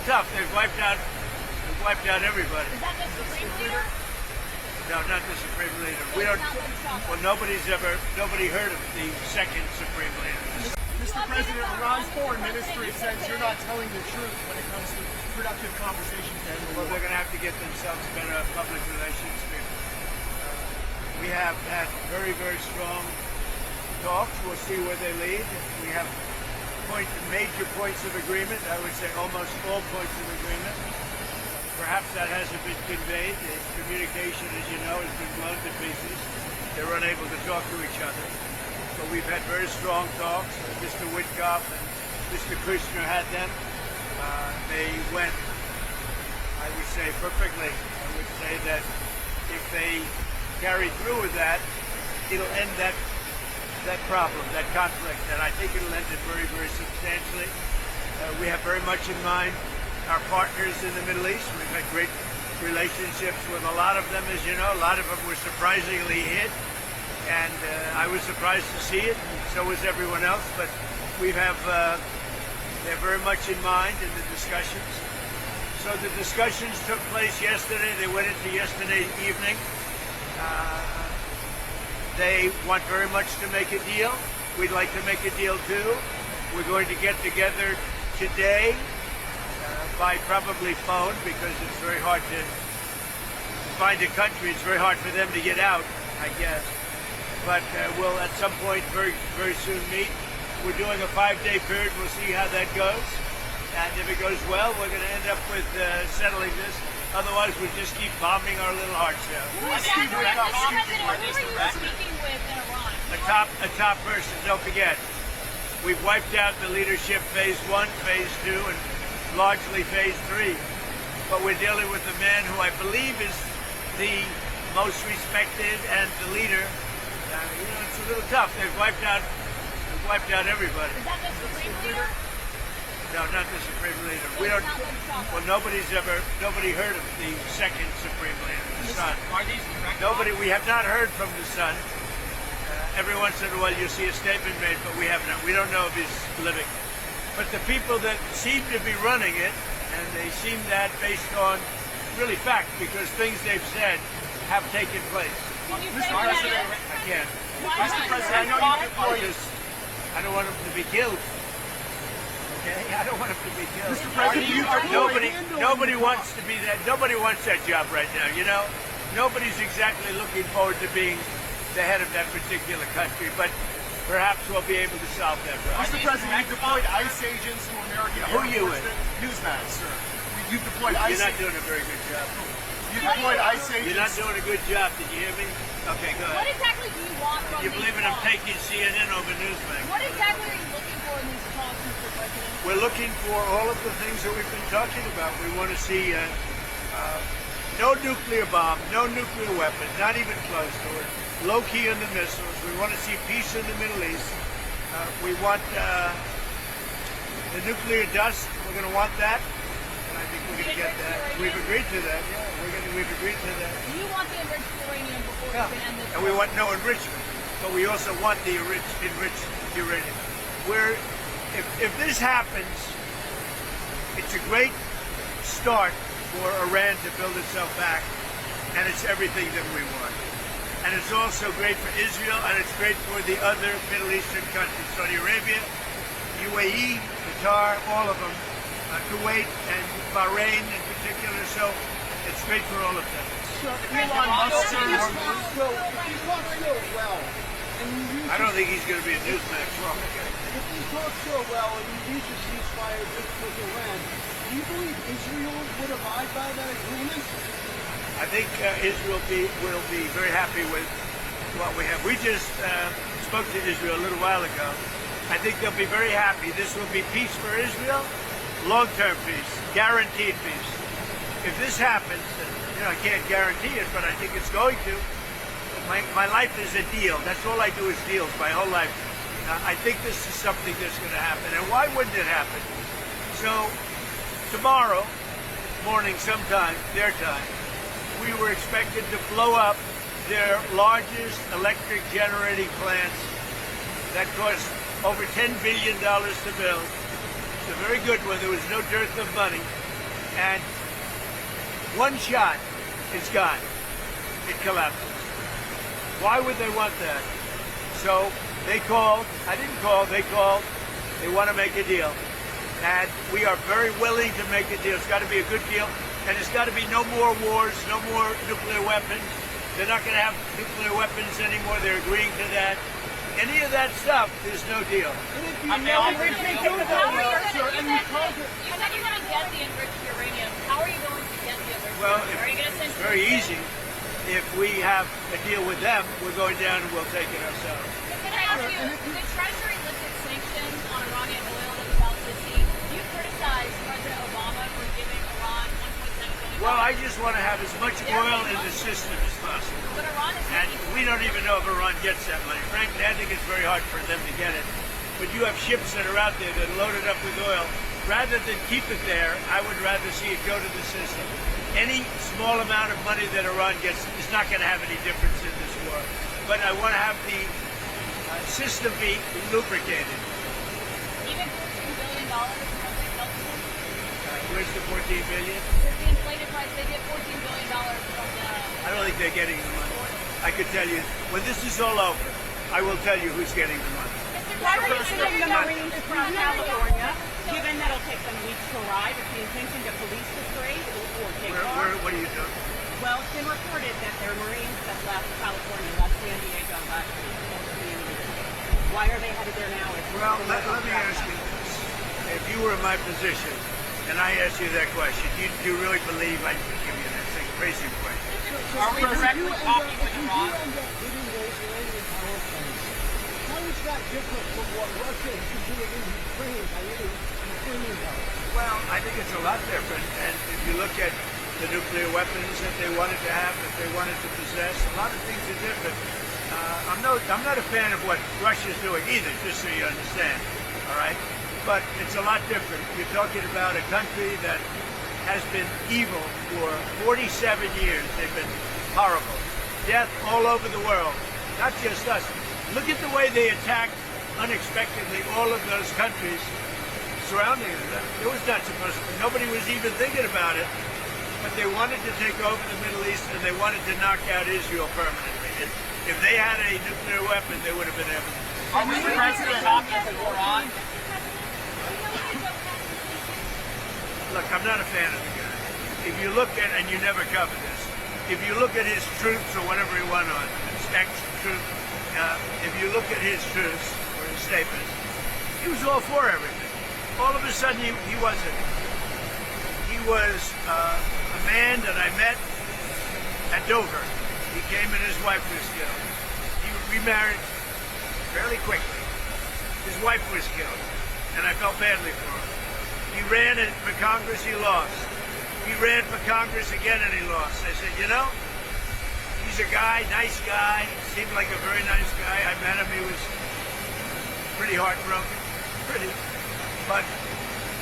tough. They've wiped out everybody. Is that the Supreme Leader? No, not the Supreme Leader. We don't. Well, nobody heard of the second Supreme Leader. Mr. President, Iran's foreign ministry says you're not telling the truth when it comes to productive conversations. Well, they're going to have to get themselves better public relations people. We have had very, very strong talks. We'll see where they lead. We have major points of agreement. I would say almost all points of agreement. Perhaps that hasn't been conveyed. The communication, as you know, has been blown to pieces. They're unable to talk to each other. But we've had very strong talks. Mr. Witkoff and Mr. Kushner had them. They went, I would say, perfectly. I would say that if they carry through with that, it'll end that problem, that conflict. And I think it'll end it very, very substantially. We have very much in mind our partners in the Middle East. We've had great relationships with a lot of them, as you know. A lot of them were surprisingly hit. And I was surprised to see it, and so was everyone else. But we have, they're very much in mind in the discussions. So the discussions took place yesterday. They went into yesterday evening. They want very much to make a deal. We'd like to make a deal too. We're going to get together today by probably phone, because it's very hard to find a country. It's very hard for them to get out, I guess. But we'll at some point very, very soon meet. We're doing a 5-day period. We'll see how that goes. And if it goes well, we're going to end up with settling this. Otherwise, we'll just keep bombing our little hearts out. Who are you speaking with in Iran? A top person. Don't forget, we've wiped out the leadership phase 1, phase 2, and largely phase 3. But we're dealing with a man who I believe is the most respected and the leader. It's a little tough. They've wiped out everybody. Is that the Supreme Leader? No, not the Supreme Leader. We don't. Well, nobody heard of the second Supreme Leader, the son. Are these Nobody. We have not heard from the son. Every once in a while, you see a statement made, but we have not. We don't know if he's living. But the people that seem to be running it, and they seem that based on really fact, because things they've said have taken place. Can you say what that is? I can't. Mr. President, I know you deployed. I don't want him to be killed. Okay, I don't want him to be killed. Mr. President, nobody wants to be that. Nobody wants that job right now. You know, nobody's exactly looking forward to being the head of that particular country. But perhaps we'll be able to solve that problem. Mr. President, you deployed ICE agents to American Who are you with? Newsmax, sir. You deployed ICE. You're not doing a very good job. You deployed ICE agents. You're not doing a good job. Did you hear me? Okay, go What ahead. exactly do you want from You these believe in them talks? taking CNN over Newsmax? What exactly are you looking for in these talks, Mr. President? We're looking for all of the things that we've been talking about. We want to see no nuclear bomb, no nuclear weapon, not even close to it. Low key on the missiles. We want to see peace in the Middle East. We want the nuclear dust. We're going to want that. And I think we're going to get that. We've agreed to that. Yeah, we've agreed to that. Do you want the enriched uranium before you can end this? And we want no enrichment, but we also want the enriched uranium. If this happens, it's a great start for Iran to build itself back, and it's everything that we want. And it's also great for Israel, and it's great for the other Middle Eastern countries, Saudi Arabia, UAE, Qatar, all of them, Kuwait and Bahrain in particular. So it's great for all of them. Elon Musk said I don't think he's going to be a Newsmax. If we talk so well and we reach a ceasefire with Iran, do you believe Israel would abide by that agreement? I think Israel will be very happy with what we have. We just spoke to Israel a little while ago. I think they'll be very happy. This will be peace for Israel, long-term peace, guaranteed peace. If this happens, and, I can't guarantee it, but I think it's going to. My life is a deal. That's all I do is deals, my whole life. I think this is something that's going to happen. And why wouldn't it happen? So tomorrow morning sometime, their time, we were expected to blow up their largest electric generating plants that cost over $10 billion to build. It's a very good one. There was no dearth of money. and one shot, it's gone. It collapses. Why would they want that? So they called. I didn't call. They called. They want to make a deal. And we are very willing to make a deal. It's got to be a good deal. And it's got to be no more wars, no more nuclear weapons. They're not going to have nuclear weapons anymore. They're agreeing to that. Any of that stuff, there's no deal. You said you're going to get the enriched uranium. How are you going to get the enriched Well, uranium? Are you going to send it's very easy. If we have a deal with them, we're going down and we'll take it ourselves. Can I ask you, the Treasury lifted sanctions on Iranian oil that was out to sea. You criticized President Obama for giving Iran $1.7 billion. Well, I just want to have as much oil in the system as possible. But Iran is And we don't even know if Iran gets that money. Frankly, I think it's very hard for them to get it. But you have ships that are out there that are loaded up with oil. Rather than keep it there, I would rather see it go to the system. Any small amount of money that Iran gets is not going to have any difference in this war. But I want to have the system be lubricated. even $14 billion Where's the $14 billion? with the inflated price. They get $14 billion from the. I don't think they're getting the money. I could tell you, when this is all over, I will tell you who's getting the money. Why are you sending the Marines from California, given that it'll take them weeks to arrive? Is the intention to police this raid or take off? What are you doing? Well, it's been reported that there are Marines that left California, left San Diego last week. Why are they headed there now? Well, let me ask you this. If you were in my position, and I asked you that question, do you really believe I'd give you that thing? Crazy question. Are we directly talking with Iran? How is that different from what Russia is doing in Ukraine by any Ukrainian power? Well, I think it's a lot different. And if you look at the nuclear weapons that they wanted to have, that they wanted to possess, a lot of things are different. I'm not a fan of what Russia's doing either, just so you understand. All right? But it's a lot different. You're talking about a country that has been evil for 47 years. They've been horrible. Death all over the world. Not just us. Look at the way they attacked unexpectedly all of those countries surrounding them. It was not supposed to. Nobody was even thinking about it. But they wanted to take over the Middle East and they wanted to knock out Israel permanently. If they had a nuclear weapon, they would have been able to. Are we directly talking with Iran? Look, I'm not a fan of the guy. If you look at, and you never cover this, if you look at his troops or whatever he went on, his ex-troops, if you look at his troops or his statements, he was all for everything. All of a sudden, he wasn't. He was a man that I met at Dover. He came and his wife was killed. He remarried fairly quickly. His wife was killed, and I felt badly for him. He ran for Congress, he lost. He ran for Congress again and he lost. I said, you know, he's a guy, nice guy, seemed like a very nice guy. I met him, he was pretty heartbroken, pretty. But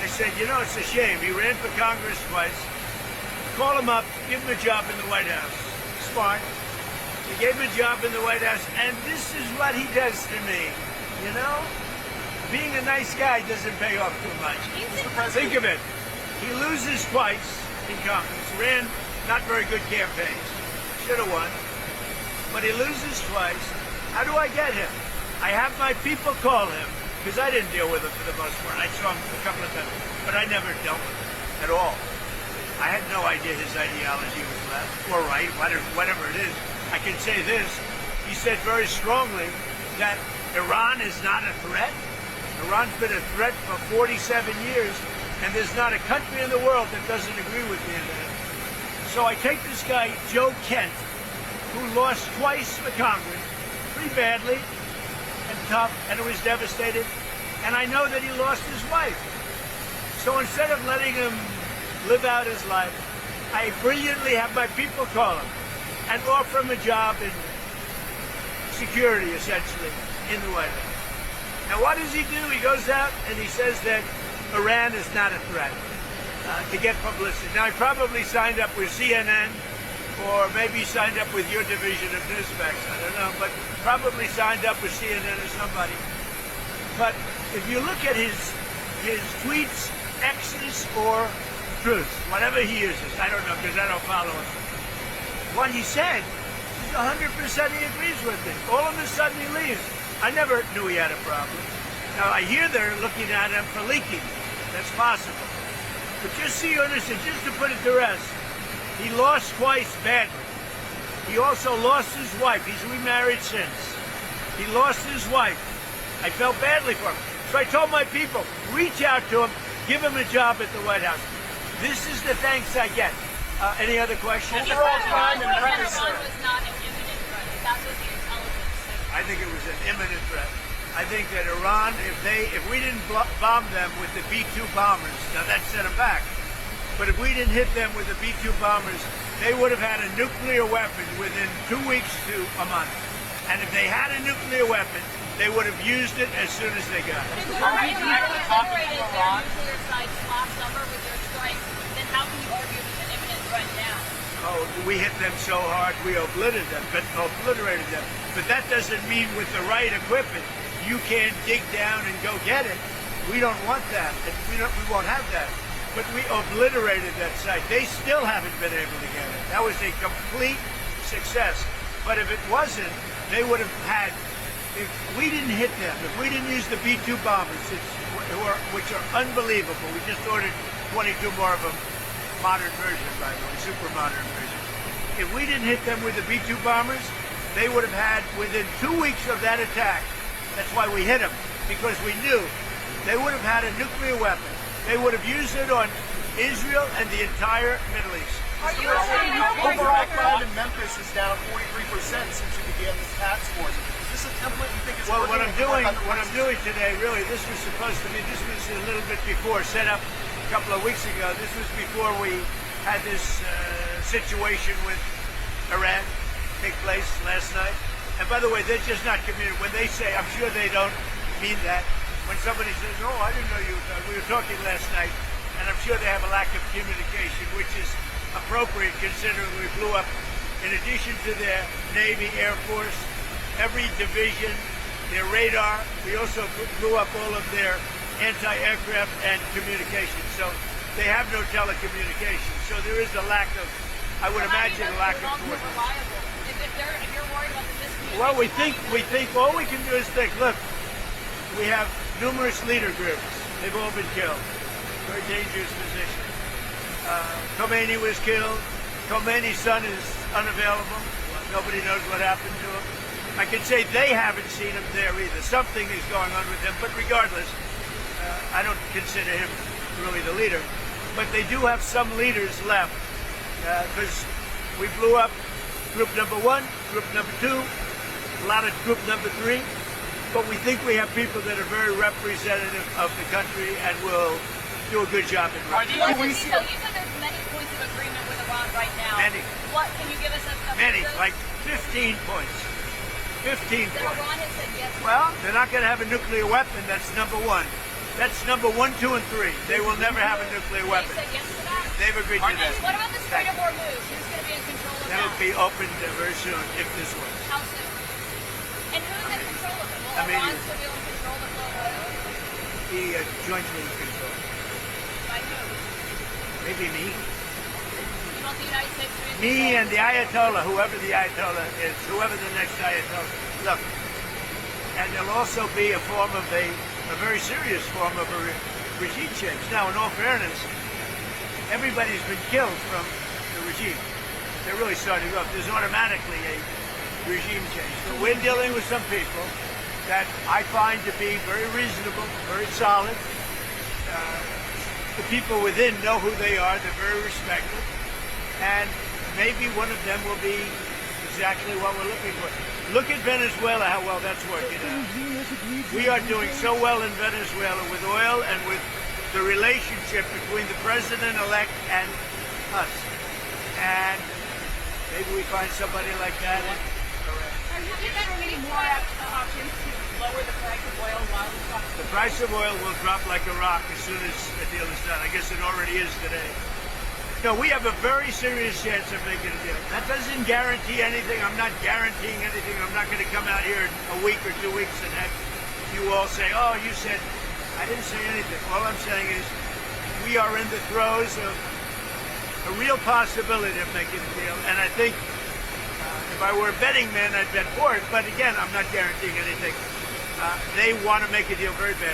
I said, you know, it's a shame. He ran for Congress twice. Call him up, give him a job in the White House. Smart. He gave him a job in the White House, and this is what he does to me, you know? Being a nice guy doesn't pay off too much. Think of it. He loses twice in Congress. Ran not very good campaigns. Should have won. But he loses twice. How do I get him? I have my people call him, because I didn't deal with him for the most part. I saw him a couple of times, but I never dealt with him at all. I had no idea his ideology was left or right, whatever it is. I can say this. He said very strongly that Iran is not a threat. Iran's been a threat for 47 years, and there's not a country in the world that doesn't agree with me on that. So I take this guy, Joe Kent, who lost twice for Congress, pretty badly and tough, and it was devastated, and I know that he lost his wife. So instead of letting him live out his life, I brilliantly have my people call him and offer him a job in security, essentially, in the White House. Now, what does he do? He goes out and he says that Iran is not a threat to get publicity. Now, he probably signed up with CNN or maybe signed up with your division of Newsmax. I don't know, but probably signed up with CNN or somebody. But if you look at his tweets, X's, or truths, whatever he uses. I don't know because I don't follow him. What he said, 100% he agrees with it. All of a sudden he leaves. I never knew he had a problem. Now I hear they're looking at him for leaking. That's possible. But just so you understand, just to put it to rest, he lost twice badly. He also lost his wife. He's remarried since. He lost his wife. I felt badly for him. So I told my people, reach out to him, give him a job at the White House. This is the thanks I get. Any other questions? He said Iran was not an imminent threat. That's what the intelligence said. I think it was an imminent threat. I think that Iran, if we didn't bomb them with the B-2 bombers, now that set them back. But if we didn't hit them with the B-2 bombers, they would have had a nuclear weapon within 2 weeks to a month. And if they had a nuclear weapon, they would have used it as soon as they got it. If Iran obliterated their nuclear sites last summer with their strikes, then how can you argue with an imminent threat now? Oh, we hit them so hard, we obliterated them. But that doesn't mean with the right equipment, you can't dig down and go get it. We don't want that. We won't have that. But we obliterated that site. They still haven't been able to get it. That was a complete success. But if it wasn't, they would have had, if we didn't hit them, if we didn't use the B-2 bombers, which are unbelievable, we just ordered 22 more of them, modern version, by the way, super modern version. If we didn't hit them with the B-2 bombers, they would have had, within 2 weeks of that attack, that's why we hit them, because we knew they would have had a nuclear weapon. They would have used it on Israel and the entire Middle East. Overall crime in Memphis is down 43% since you began this task force. Is this a template you think is Well, working? what I'm doing today, really, this was supposed to be, this was a little bit before, set up a couple of weeks ago. This was before we had this situation with Iran take place last night. And by the way, they're just not communicating. When they say, I'm sure they don't mean that. When somebody says, oh, I didn't know we were talking last night, and I'm sure they have a lack of communication, which is appropriate considering we blew up, in addition to their Navy, Air Force, every division, their radar. We also blew up all of their anti-aircraft and communication. So they have no telecommunications. So there is a lack of, I would imagine, a lack of coordination. If you're worried about the miscommunication. Well, we think all we can do is think, look, we have numerous leader groups. They've all been killed. Very dangerous position. Khamenei was killed. Khamenei's son is unavailable. Nobody knows what happened to him. I can say they haven't seen him there either. Something is going on with him, but regardless, I don't consider him really the leader. But they do have some leaders left because we blew up group number 1, group number 2, a lot of group number 3. But we think we have people that are very representative of the country and will do a good job in You said there's many points of agreement with Iran right now. Many. What can you give us a many, like 15 points. 15 That points. Iran has said yes. Well, they're not going to have a nuclear weapon. That's number 1. That's number 1, 2, and 3. They will never have a nuclear They weapon. said yes to that. They've agreed to that. What about the Strait of Hormuz? Who's going to be in control of That that? will be opened very soon if this works. How soon? And who's in control of it? Will I mean, Iran still be in control of the oil? Be jointly controlled. By who? Maybe me. You want the United States to be in Me control? and the Ayatollah, whoever the Ayatollah is, whoever the next Ayatollah. Look, and there'll also be a form of a very serious form of a regime change. Now, in all fairness, everybody's been killed from the regime. They're really starting off. There's automatically a regime change. But we're dealing with some people that I find to be very reasonable, very solid. The people within know who they are. They're very respected. And maybe one of them will be exactly what we're looking for. Look at Venezuela, how well that's working out. We are doing so well in Venezuela with oil and with the relationship between the president-elect and us. And maybe we find somebody like that in Iran. Are you giving any more options to lower the price of oil while the stock? The price of oil will drop like a rock as soon as the deal is done. I guess it already is today. No, we have a very serious chance of making a deal. That doesn't guarantee anything. I'm not guaranteeing anything. I'm not going to come out here in a week or 2 weeks and have you all say, oh, you said, I didn't say anything. All I'm saying is we are in the throes of a real possibility of making a deal. And I think if I were a betting man, I'd bet for it. But again, I'm not guaranteeing anything. They want to make a deal very bad.